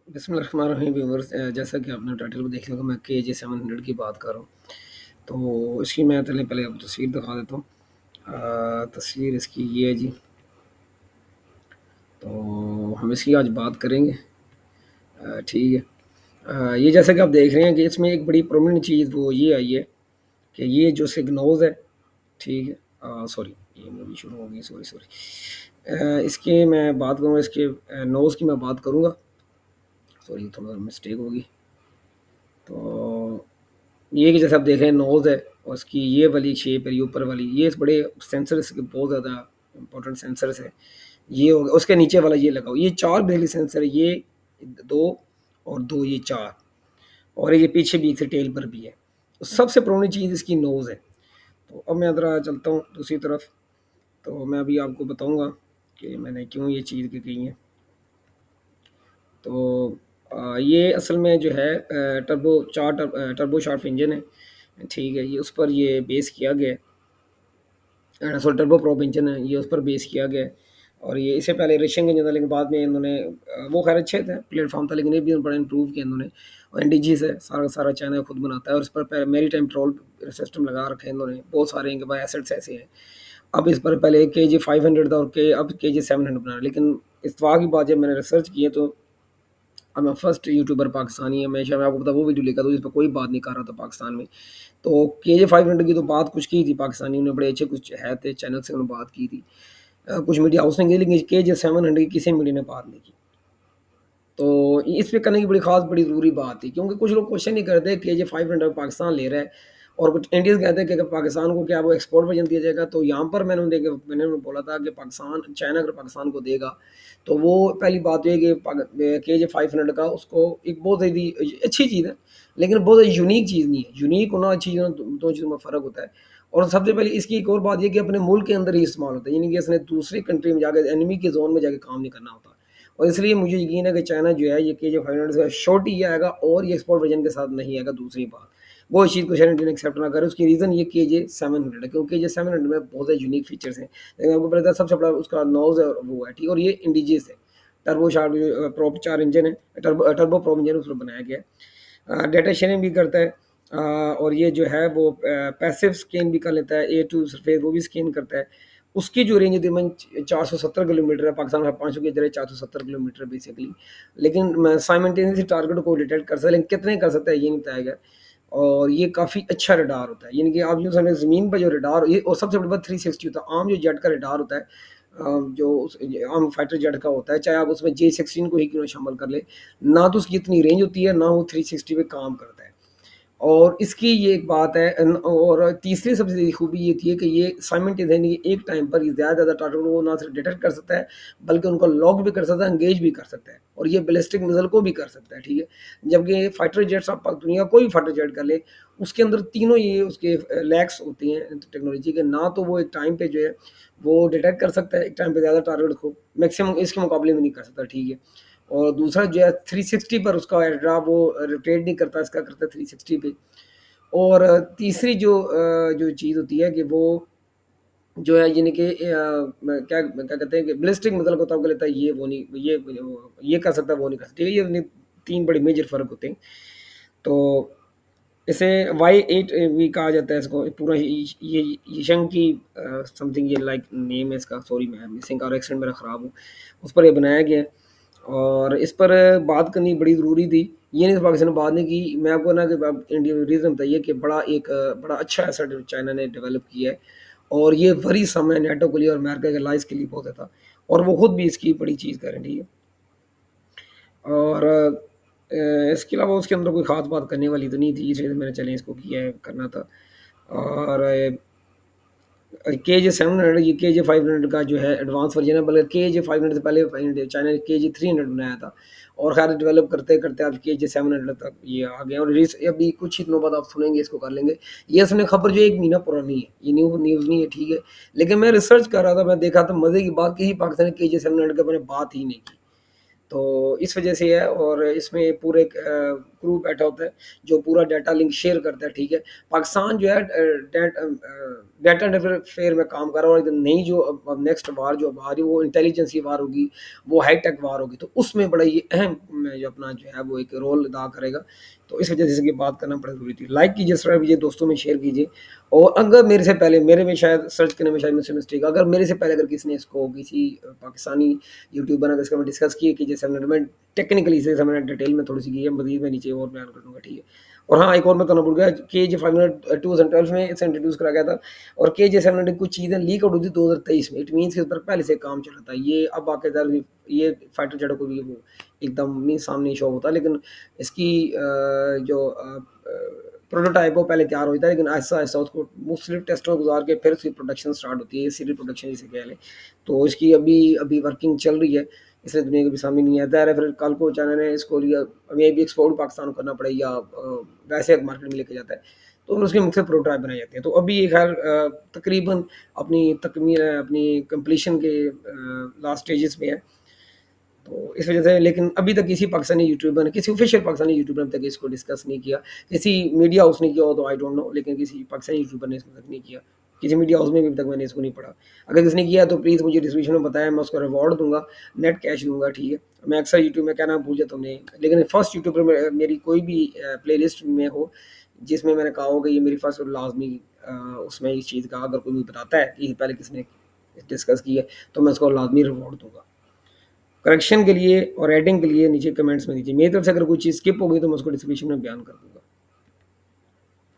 بسم اللہ الرحمن الرحیم ویورز، جیسا کہ آپ نے ٹائٹل میں دیکھ لیا کہ میں KJ 700 کی بات کر رہا ہوں، تو اس کی میں پہلے آپ کو تصویر دکھا دیتا ہوں۔ تصویر اس کی یہ ہے جی، تو ہم اس کی آج بات کریں گے۔ ٹھیک ہے، یہ جیسا کہ آپ دیکھ رہے ہیں کہ اس میں ایک بڑی پرومننٹ چیز وہ یہ آئی ہے کہ یہ جو سگنوز ہے، ٹھیک ہے، سوری یہ مووی شروع ہو گئی، سوری، اس کی میں بات کروں گا، اس کے نوز کی میں بات کروں گا، سوری تھوڑا سا مسٹیک ہوگی۔ تو یہ کہ جیسے آپ دیکھ رہے ہیں نوز ہے، اور اس کی یہ والی شیپ ہے، یہ اوپر والی، یہ بڑے سینسرس کے بہت زیادہ امپورٹنٹ سینسرس ہے۔ یہ ہوگا اس کے نیچے والا یہ لگاؤ، یہ 4 بجلی سینسر ہے، یہ 2 اور 2 یہ 4، اور یہ پیچھے بھی سے ٹیل پر بھی ہے۔ تو سب سے پرانی چیز اس کی نوز ہے۔ تو اب میں ذرا چلتا ہوں دوسری طرف، تو میں ابھی آپ کو بتاؤں گا کہ میں نے کیوں یہ چیز کی گئی ہے۔ تو یہ اصل میں جو ہے ٹربو شارپ انجن ہے، ٹھیک ہے، یہ اس پر یہ بیس کیا گیا ہے، سو ٹربو پروپ انجن ہے، یہ اس پر بیس کیا گیا ہے۔ اور یہ اس سے پہلے ریشنگ انجن تھا، لیکن بعد میں انہوں نے وہ خیر اچھے تھے پلیٹ فارم تھا، لیکن یہ بھی بڑا امپروو کیا انہوں نے۔ اور NDG سے سارا چائنا خود بناتا ہے، اور اس پر میری ٹائم ٹرول سسٹم لگا رکھے ہیں انہوں نے، بہت سارے ان کے پاس ایسٹس ایسے ہیں۔ اب اس پر پہلے KJ 500 تھا، اور اب KJ 700 بنا رہا ہے، لیکن اتفاق کی بات جب میں نے ریسرچ کی ہے تو اب میں فرسٹ یوٹیوبر پاکستانی ہے، ہمیشہ میں آپ کو بتا وہ ویڈیو لے کر تو اس پہ کوئی بات نہیں کر رہا تھا پاکستان میں۔ تو KJ 500 کی تو بات کچھ کی تھی پاکستانیوں نے، بڑے اچھے کچھ ہے تھے چینل سے انہوں نے بات کی تھی، کچھ میڈیا ہاؤس نے کی، لیکن KJ 700 کی کسی میڈیا نے بات نہیں کی۔ تو اس پہ کرنے کی بڑی خاص بڑی ضروری بات تھی، کیونکہ کچھ لوگ کوشچن نہیں کرتے کہ KJ 500 پاکستان لے رہا ہے، اور کچھ انڈیز کہتے ہیں کہ اگر پاکستان کو کیا وہ ایکسپورٹ ورژن دیا جائے گا۔ تو یہاں پر میں نے بولا تھا کہ چائنا اگر پاکستان کو دے گا تو وہ پہلی بات یہ ہے کہ KJ 500 کا اس کو ایک بہت ہی اچھی چیز ہے، لیکن بہت یونیک چیز نہیں ہے۔ یونیک ہونا اچھی چیزوں دو چیزوں میں فرق ہوتا ہے۔ اور سب سے پہلے اس کی ایک اور بات یہ کہ اپنے ملک کے اندر ہی استعمال ہوتا ہے، یعنی کہ اس نے دوسری کنٹری میں جا کے انیمی کے زون میں جا کے کام نہیں کرنا ہوتا۔ اور اس لیے مجھے یقین ہے کہ چائنا جو ہے یہ KJ 500 سے شارٹ ہی آئے گا، اور یہ ایکسپورٹ ورژن کے ساتھ نہیں آئے گا۔ دوسری بات وہ اس چیز کو شاید انڈین ایکسیپٹ نہ کرے، اس کی ریزن یہ KJ 700 ہے، کیونکہ KJ 700 میں بہت سے یونیک فیچرز ہیں، لیکن آپ کو پتا ہے سب سے بڑا اس کا نوز ہے وہ ہے، ٹھیک، اور یہ انڈیجیز ہے، ٹربو شارپ پروپ 4 انجن ہے، ٹربو پروپ انجن اس پر بنایا گیا ہے، ڈیٹا شیئرنگ بھی کرتا ہے، اور یہ جو ہے وہ پیسو اسکین بھی کر لیتا ہے، A2 سرفیس وہ بھی اسکین کرتا ہے۔ اس کی جو رینج تقریباً 470 کلومیٹر ہے، پاکستان میں 500 کی جگہ 470 کلومیٹر بیسیکلی، لیکن سائمنٹینیسلی ٹارگیٹ کو ڈیٹیکٹ کر سکتا ہے، لیکن کتنے کر سکتا ہے یہ نہیں بتایا گیا۔ اور یہ کافی اچھا ریڈار ہوتا ہے، یعنی کہ آپ یوں سمجھیں زمین پر جو ریڈار، یہ اور سب سے بڑی بات 360 ہوتا ہے۔ عام جو جیٹ کا ریڈار ہوتا ہے، جو عام فائٹر جیٹ کا ہوتا ہے، چاہے آپ اس میں J16 کو ہی کیوں نہ شامل کر لیں، نہ تو اس کی اتنی رینج ہوتی ہے، نہ وہ 360 پہ کام کرتا ہے۔ اور اس کی یہ ایک بات ہے، اور تیسری سب سے خوبی یہ تھی کہ یہ سائمنٹینیسلی ایک ٹائم پر زیادہ ٹارگیٹ کو نہ صرف ڈیٹیکٹ کر سکتا ہے، بلکہ ان کو لاک بھی کر سکتا ہے، انگیج بھی کر سکتا ہے، اور یہ بیلسٹک میزائل کو بھی کر سکتا ہے، ٹھیک ہے۔ جبکہ فائٹر جیٹس آپ دنیا کوئی فائٹر جیٹ کر لے، اس کے اندر تینوں یہ اس کے لیکس ہوتی ہیں ٹیکنالوجی کے، نہ تو وہ ایک ٹائم پہ جو ہے وہ ڈیٹیکٹ کر سکتا ہے ایک ٹائم پہ زیادہ ٹارگیٹ کو، میکسیمم اس کے مقابلے میں نہیں کر سکتا، ٹھیک ہے۔ اور دوسرا جو ہے 360 پر اس کا ایڈرا وہ روٹیٹ نہیں کرتا، اس کا کرتا ہے 360 پہ۔ اور تیسری جو چیز ہوتی ہے کہ وہ جو ہے یعنی کہ کیا کہتے ہیں کہ بلسٹک مثل کو تو لیتا ہے، یہ وہ نہیں یہ کر سکتا وہ نہیں کر سکتا، یہ 3 بڑے میجر فرق ہوتے ہیں۔ تو اسے Y8 بھی کہا جاتا ہے، اس کو پورا یہ یشنگ کی سم تھنگ یہ لائک نیم ہے اس کا، سوری میں مسنگ اور ایکسیڈنٹ میرا خراب ہو، اس پر یہ بنایا گیا ہے۔ اور اس پر بات کرنی بڑی ضروری تھی، یہ نہیں پاکستان نے بات نہیں کی۔ میں آپ کو نا کہ انڈیا ریزن بتائیے کہ بڑا اچھا ایسا چائنا نے ڈیولپ کیا ہے، اور یہ وری سم ہے نیٹو کے لیے اور امریکہ کے لائز کے لیے بہت تھا، اور وہ خود بھی اس کی بڑی چیز کر رہی ہے۔ اور اس کے علاوہ اس کے اندر کوئی خاص بات کرنے والی تو نہیں تھی، اس لیے میں نے چلے اس کو کیا ہے کرنا تھا۔ اور KJ 700 یہ KJ 500 کا جو ہے ایڈوانس ورژن ہے، بلکہ KJ 500 سے پہلے چائنا نے KJ 300 بنایا تھا، اور خیر ڈیولپ کرتے کرتے اب KJ 700 تک یہ آ گئے، اور ابھی کچھ ہی دنوں بعد آپ سنیں گے اس کو کر لیں گے۔ یہ اصل میں خبر جو 1 مہینہ پرانی ہے، یہ نیوز نہیں ہے، ٹھیک ہے، لیکن میں ریسرچ کر رہا تھا، میں دیکھا تو مزے کی بات کسی پاکستانی KJ 700 کے بارے میں بات ہی نہیں کی۔ تو اس وجہ سے ہے، اور اس میں پورے کرو بیٹھا ہوتا ہے جو پورا ڈیٹا لنک شیئر کرتا ہے، ٹھیک ہے۔ پاکستان جو ہے ڈیٹا انٹرفیئر میں کام کر رہا ہے، اور نئی جو اب نیکسٹ وار جو اب آ رہی ہے وہ انٹیلیجنس کی وار ہوگی، وہ ہائی ٹیک وار ہوگی، تو اس میں بڑا یہ اہم جو اپنا جو ہے وہ ایک رول ادا کرے گا۔ تو اس وجہ سے اس کی بات کرنا بڑا ضروری تھی۔ لائک کیجیے، سبسکرائب کیجیے، دوستوں میں شیئر کیجیے، اور اگر میرے سے پہلے، میرے میں شاید سرچ کرنے میں شاید مجھ سے مسٹیک، اگر میرے سے پہلے اگر کسی نے اس کو کسی پاکستانی یوٹیوبر نے اس کا میں ڈسکس کی کہ جیسے میں ٹیکنیکلی سے میں نے ڈیٹیل میں تھوڑی سی کی ہے، مزید میں نیچے اور بیان کر دوں گا، ٹھیک ہے۔ اور ہاں ایک اور میں کرنا بھول گیا کہ جو 500 میں اسے انٹروڈیوس کرا گیا تھا، اور کے جے 700 کچھ چیزیں لیک آؤٹ ہوئی تھی 2023 میں، اٹ مینس کے اس پر پہلے سے کام چل رہا تھا۔ یہ اب باقاعدہ یہ فائٹر جیٹوں کو بھی وہ ایک دم نہیں سامنے شو ہوتا، لیکن اس کی جو پروٹوٹائپ وہ پہلے تیار ہوتا ہے، لیکن آہستہ آہستہ اس کو مختلف ٹیسٹوں گزار کے پھر اس کی پروڈکشن سٹارٹ ہوتی ہے، سیریل پروڈکشن جسے کہہ لیں۔ تو اس کی ابھی ورکنگ چل رہی ہے، اس لیے دنیا کے بھی سامنے نہیں آتا ہے۔ پھر کل کو چاہنے نے اس کو لیا، ہمیں بھی ایکسپورٹ پاکستان کو کرنا پڑے یا ویسے مارکیٹ میں لے کے جاتا ہے، تو اس کے مختلف پروٹوٹائپ بنائے جاتے ہیں۔ تو ابھی یہ خیر تقریباً اپنی تکمیل اپنی کمپلیشن کے لاسٹ اسٹیجز میں ہے، تو اس وجہ سے، لیکن ابھی تک کسی پاکستانی یوٹیوبر نے، کسی آفیشیل پاکستانی یوٹیوبر نے تک اس کو ڈسکس نہیں کیا، کسی میڈیا ہاؤس نے کیا ہو تو آئی ڈونٹ نو، لیکن کسی پاکستانی یوٹیوبر نے اس کو تک نہیں کیا، کسی میڈیا ہاؤس میں بھی تک میں نے اس کو نہیں پڑھا۔ اگر کس نے کیا تو پلیز مجھے ڈسکرپشن میں بتایا، میں اس کو ریوارڈ دوں گا، نیٹ کیش دوں گا، ٹھیک ہے۔ میں اکثر یوٹیوب میں کہنا بھول جاتا ہوں، لیکن فرسٹ یوٹیوبر میری کوئی بھی پلے لسٹ میں ہو جس میں نے کہا ہو کہ یہ میری فرسٹ لازمی، اس میں اس چیز کا اگر کوئی مجھے بتاتا ہے کہ پہلے کس نے ڈسکس کی ہے تو میں اس کو لازمی ریوارڈ دوں گا۔ کریکشن کے لیے اور ایڈنگ کے لیے نیچے کمنٹس میں دیجیے، میری طرف سے اگر کوئی چیز اسکپ ہو گئی تو میں اس کو ڈسکرپشن میں بیان کر دوں گا۔